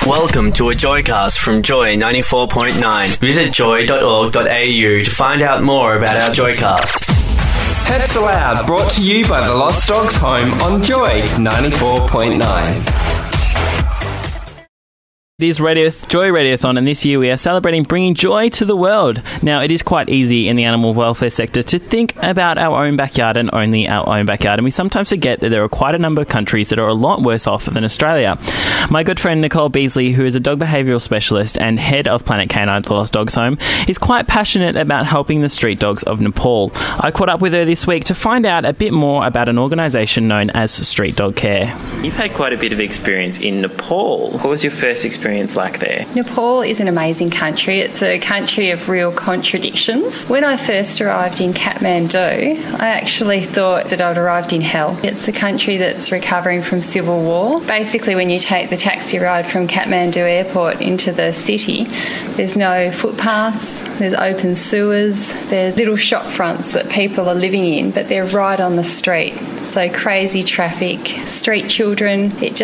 Welcome to a Joycast from Joy 94.9. Visit joy.org.au to find out more about our Joycasts. Pets Aloud, brought to you by the Lost Dogs Home on Joy 94.9. It is Joy Radiothon, and this year we are celebrating bringing joy to the world. Now, it is quite easy in the animal welfare sector to think about our own backyard and only our own backyard, and we sometimes forget that there are quite a number of countries that are a lot worse off than Australia. My good friend Nicole Beasley, who is a dog behavioural specialist and head of Planet Canine at the Lost Dogs Home, is quite passionate about helping the street dogs of Nepal. I caught up with her this week to find out a bit more about an organisation known as Street Dog Care. You've had quite a bit of experience in Nepal. What was your first experience like there? Nepal is an amazing country. It's a country of real contradictions. When I first arrived in Kathmandu, I actually thought that I'd arrived in hell. It's a country that's recovering from civil war. Basically, when you take the taxi ride from Kathmandu airport into the city, there's no footpaths, there's open sewers, there's little shop fronts that people are living in, but they're right on the street. So crazy traffic, street children. It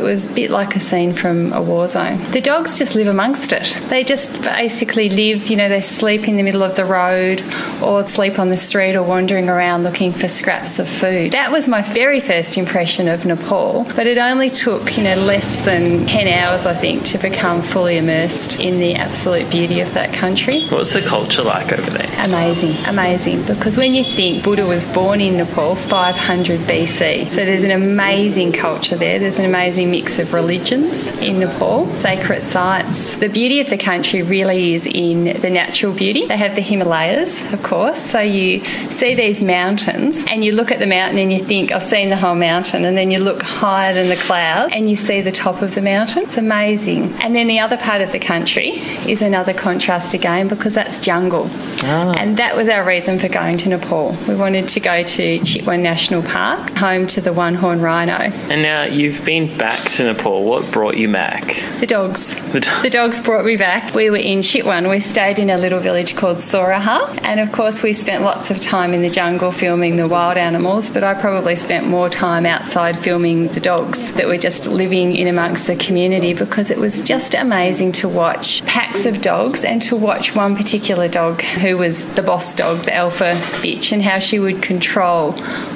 was a bit like a scene from a war zone. The dogs just live amongst it. They just basically live, they sleep in the middle of the road or sleep on the street or wandering around looking for scraps of food. That was my very first impression of Nepal, but it only took, less than 10 hours, I think, to become fully immersed in the absolute beauty of that country. What's the culture like over there? Amazing, because when you think Buddha was born in Nepal 500 BC, so there's an amazing culture there. There's an amazing mix of religions in Nepal, sacred sites. The beauty of the country really is in the natural beauty. They have the Himalayas, of course, so you see these mountains and you look at the mountain and you think, I've seen the whole mountain, and then you look higher than the cloud and you see the top of the mountain. It's amazing. And then the other part of the country is another contrast again, because that's jungle. And that was our reason for going to Nepal. We wanted to go to Chitwan National Park, home to the one-horn rhino. And now you've been back to Nepal. What brought you back? The dogs. The dogs brought me back. We were in Chitwan. We stayed in a little village called Soraha, and of course we spent lots of time in the jungle filming the wild animals, but I probably spent more time outside filming the dogs that were just living in amongst the community, because it was just amazing to watch packs of dogs and to watch one particular dog who was the boss dog, the alpha bitch, and how she would control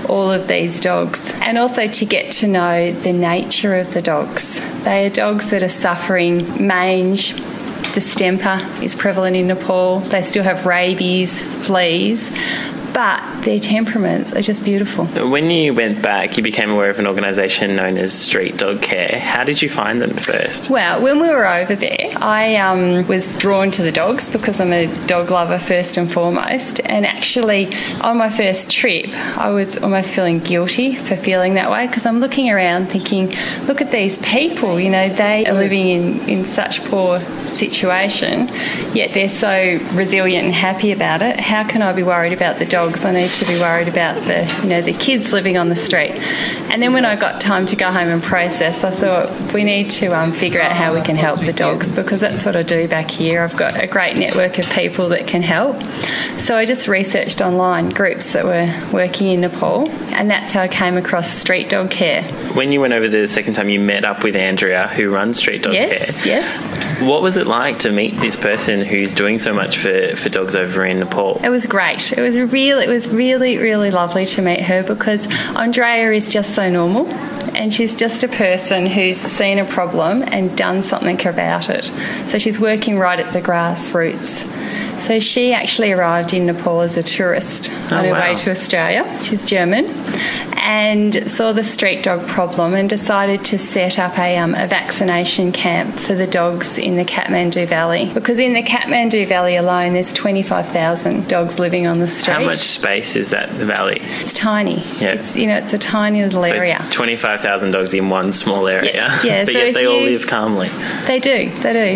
all of these dogs, and also to get to know the nature of the dogs. They are dogs that are suffering mange. Distemper is prevalent in Nepal. They still have rabies, fleas, but their temperaments are just beautiful. When you went back, you became aware of an organisation known as Street Dog Care. How did you find them first? Well, when we were over there, I was drawn to the dogs because I'm a dog lover first and foremost. And actually, on my first trip, I was almost feeling guilty for feeling that way, because I'm looking around thinking, look at these people, they are living in such poor situation, yet they're so resilient and happy about it. How can I be worried about the dogs? I need to be worried about the kids living on the street. And then when I got time to go home and process, I thought we need to figure out how we can help the dogs, because that's what I do back here. I've got a great network of people that can help. So I just researched online groups that were working in Nepal, and that's how I came across Street Dog Care. When you went over there the second time, you met up with Andrea, who runs Street Dog Care. Yes. What was it like to meet this person who's doing so much for dogs over in Nepal? It was great. It was really, really lovely to meet her, because Andrea is just so normal, and she's just a person who's seen a problem and done something about it. So she's working right at the grassroots. So she actually arrived in Nepal as a tourist on her way to Australia. She's German, and saw the street dog problem and decided to set up a vaccination camp for the dogs in the Kathmandu Valley. Because in the Kathmandu Valley alone, there's 25,000 dogs living on the street. How much space is that, the valley? It's tiny. Yeah. It's a tiny little area. 25,000 dogs in one small area. Yes, yeah. But so yet they all live calmly. They do,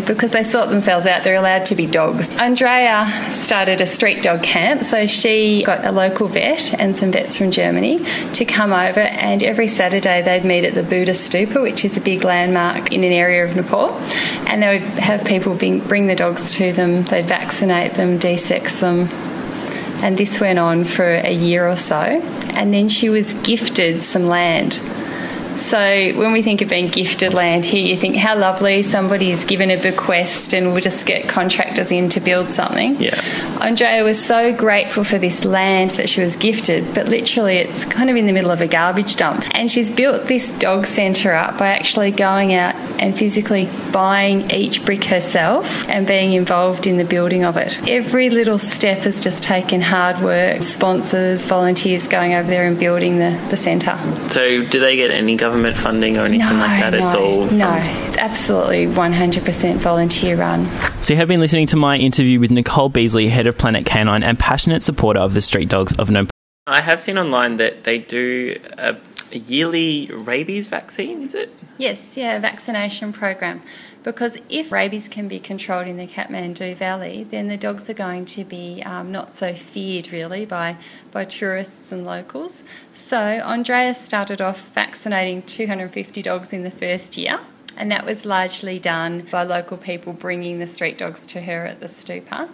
because they sort themselves out. They're allowed to be dogs. Andrea started a street dog camp, so she got a local vet and some vets from Germany to come over, and every Saturday they'd meet at the Buddha Stupa, which is a big landmark in an area of Nepal, and they would have people bring the dogs to them. They'd vaccinate them, de-sex them, and this went on for a year or so. And then she was gifted some land So when we think of being gifted land here, you think how lovely, somebody's given a bequest and we'll just get contractors in to build something. Yeah. Andrea was so grateful for this land that she was gifted, but literally it's kind of in the middle of a garbage dump. And she's built this dog centre up by actually going out and physically buying each brick herself and being involved in the building of it. Every little step has just taken hard work, sponsors, volunteers going over there and building the centre. So do they get any government funding or anything like that? No, it's absolutely 100% volunteer run. So you have been listening to my interview with Nicole Beasley, head of Planet Canine and passionate supporter of the Street Dogs of Nepal. I have seen online that they do a yearly rabies vaccine, is it? Yes, yeah, a vaccination program. Because if rabies can be controlled in the Kathmandu Valley, then the dogs are going to be not so feared really by tourists and locals. So Andrea started off vaccinating 250 dogs in the first year, and that was largely done by local people bringing the street dogs to her at the stupa.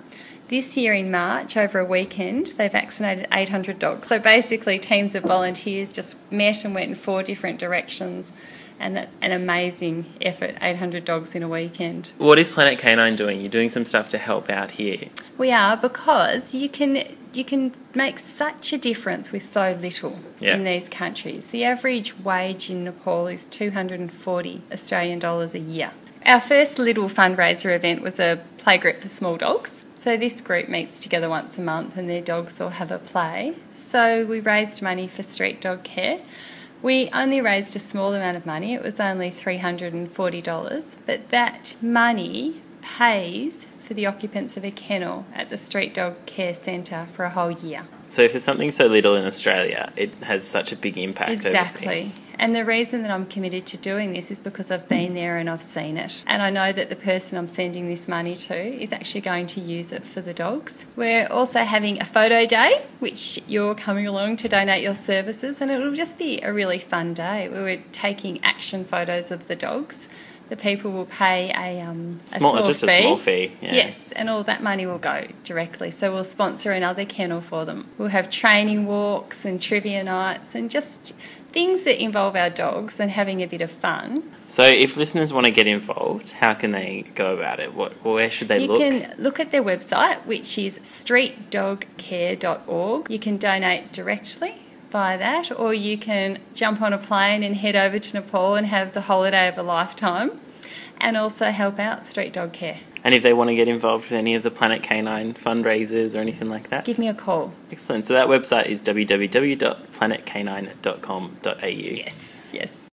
This year in March, over a weekend, they vaccinated 800 dogs. So basically teams of volunteers just met and went in 4 different directions, and that's an amazing effort, 800 dogs in a weekend. What is Planet Canine doing? You're doing some stuff to help out here. We are, because you can make such a difference with so little in these countries. The average wage in Nepal is 240 Australian dollars a year. Our first little fundraiser event was a play group for small dogs. So this group meets together once a month and their dogs all have a play. So we raised money for Street Dog Care. We only raised a small amount of money. It was only $340, but that money pays for the occupants of a kennel at the Street Dog Care Centre for a whole year. So if there's something so little in Australia, it has such a big impact Exactly. overseas. And the reason that I'm committed to doing this is because I've been there and I've seen it. And I know that the person I'm sending this money to is actually going to use it for the dogs. We're also having a photo day, which you're coming along to donate your services, and it'll just be a really fun day where we're taking action photos of the dogs. The people will pay a small fee. Yeah. Yes, and all that money will go directly. So we'll sponsor another kennel for them. We'll have training walks and trivia nights and just things that involve our dogs and having a bit of fun. So if listeners want to get involved, how can they go about it? Where should they look? You can look at their website, which is streetdogcare.org. You can donate directly via that, or you can jump on a plane and head over to Nepal and have the holiday of a lifetime and also help out Street Dog Care. And if they want to get involved with any of the Planet Canine fundraisers or anything like that? Give me a call. Excellent. So that website is www.planetcanine.com.au. Yes.